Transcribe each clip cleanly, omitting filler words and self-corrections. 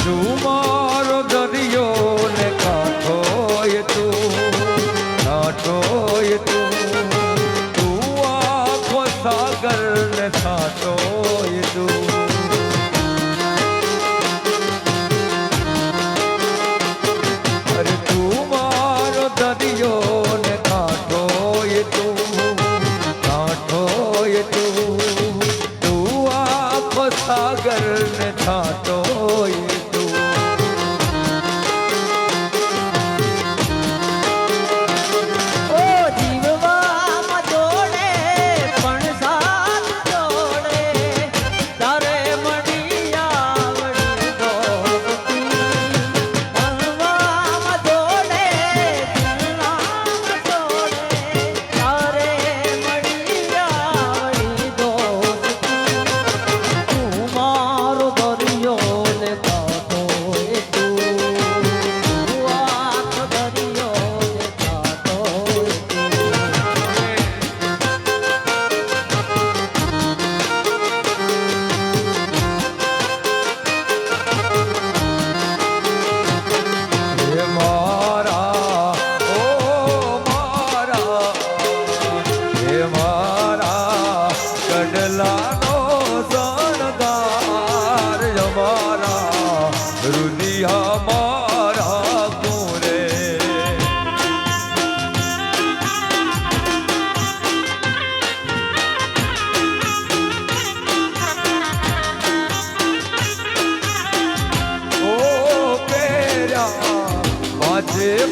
તું મારો દરિયો ને કાંઠો તું આખો સાગર ને છાંટો તું અરે તું મારો દરિયો ને કાંઠો તું આખો સાગર ને છાંટો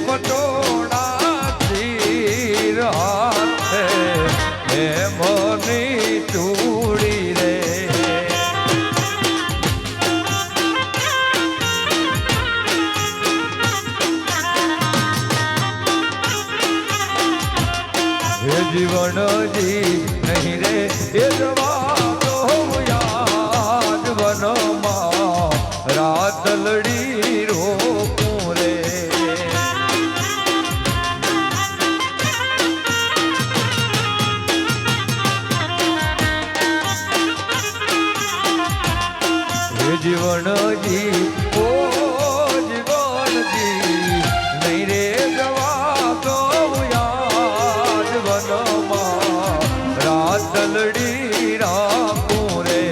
પટોળા તીર હાથે હે મોની ચૂડી રે હે જીવનજી નહીં રે એ જવાનો યાદ વનમાં રાતલડી રોકું રે જીવનજી ઓ જીવનજી નહીં રે જવા તો યાદ વનમાં રાતલડી રાખું રે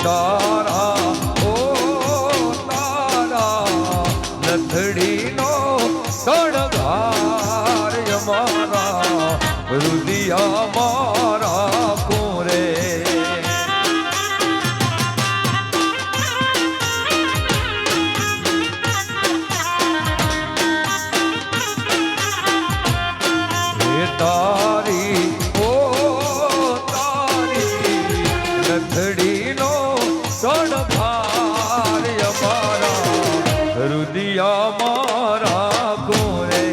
તારા ઓ તારા નથડીનો સણગાર અમારા રુદિયા મારા કોરે તારી ઓ તારી નથડીનો સણગાર અમારા રુદિયા મારા કોરે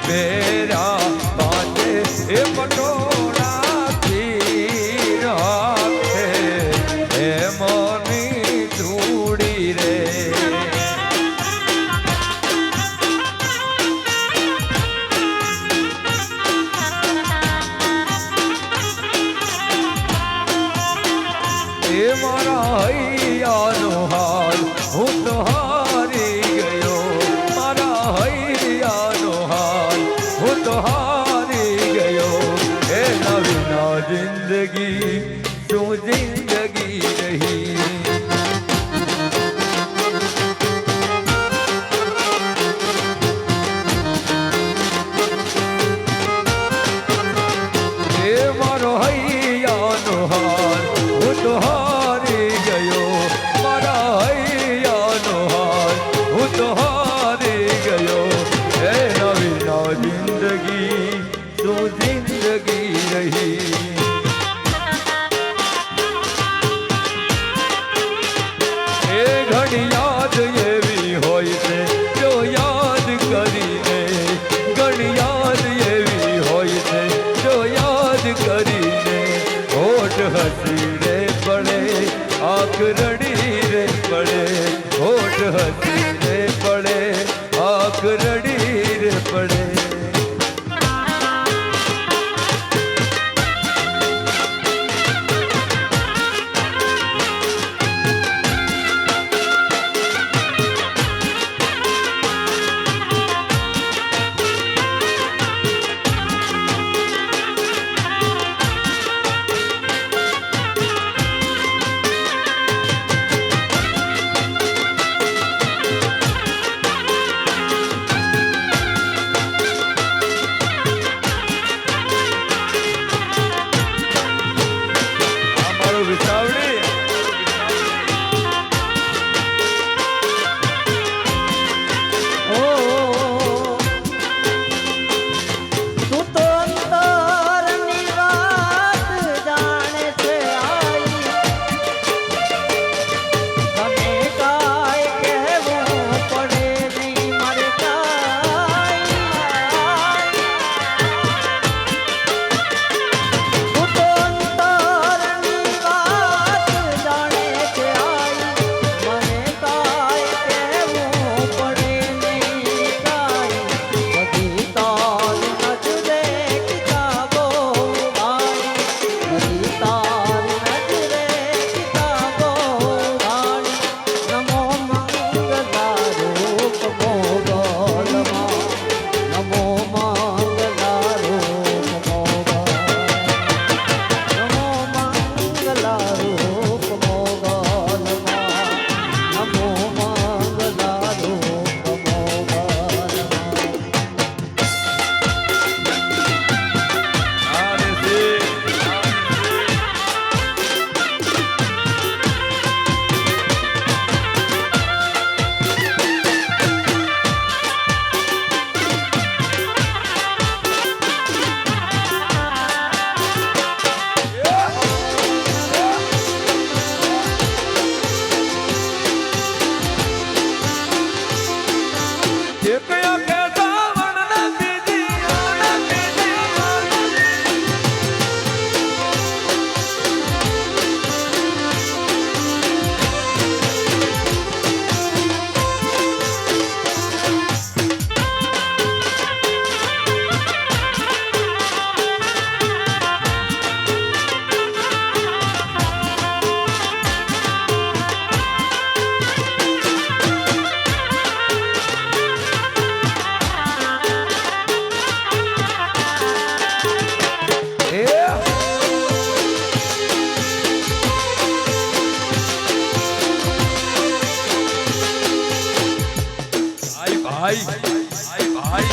પેરા પાંચે એ પટોળા તીર હાથે હે મોની ચૂડી રે એ મારા હૈયાનો હાલ હું તો હારી ગયો મારા હૈયાનો હાલ હું તો હારી ગયો એ નવીના જિંદગી શું જિંદગી રહી એ મારો હૈયાનો હાલ હું તો હારી ગયો મારા હૈયાનો હાલ હું તો હારી ગયો એ નવીના જિંદગી શું જિંદગી રહી એ ઘણી યાદ એવી હોય છે જો યાદ કરીને ઘણી યાદ એવી હોય છે જો યાદ કરીને હોઠ હસી રે પડે આંખ રડી રે પડે હસી રે પડે આંખ રડી રે પડે ભાઈ ભાઈ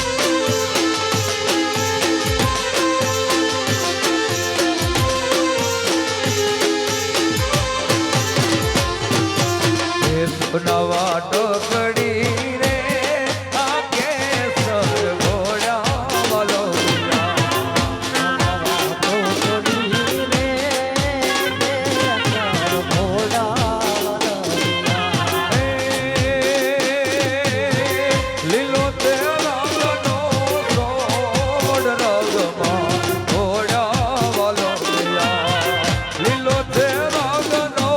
નવા ટોકડી રે આ કેસર ઘોડા વાલો લીલો તે રંગનો રોડ રંગમાં ઘોડા વાલો લીલો તે રંગનો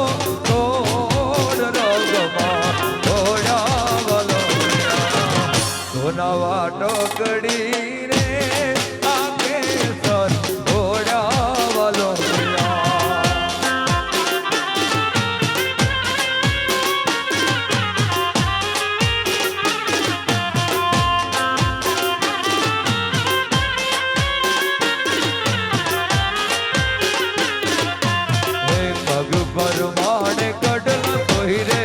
રોડ રંગમાં ઘોડા વાલો નવા ટોકડી રે આ કેસર ઘોડા વાલો પગ પર માણે કડલ કોઈ રે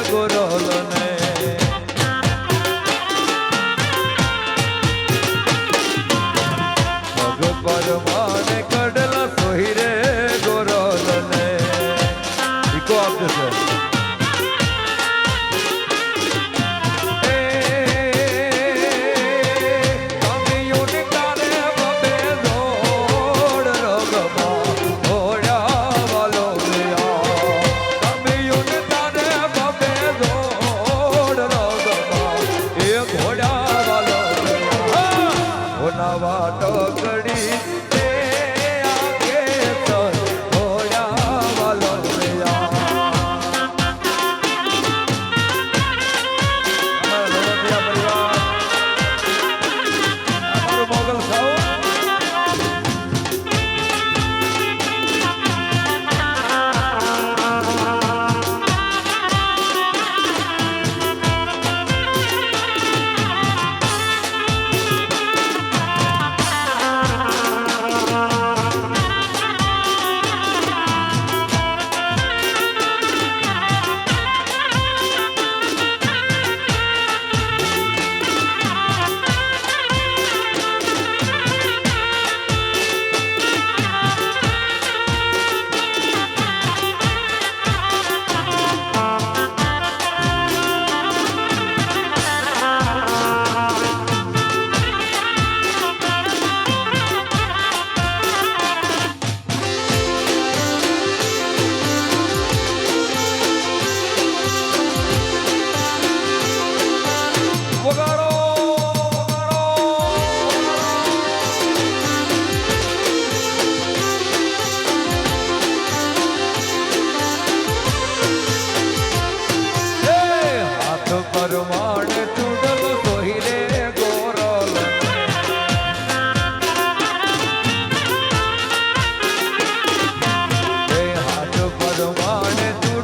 ગોરલ ને પગ પર માણે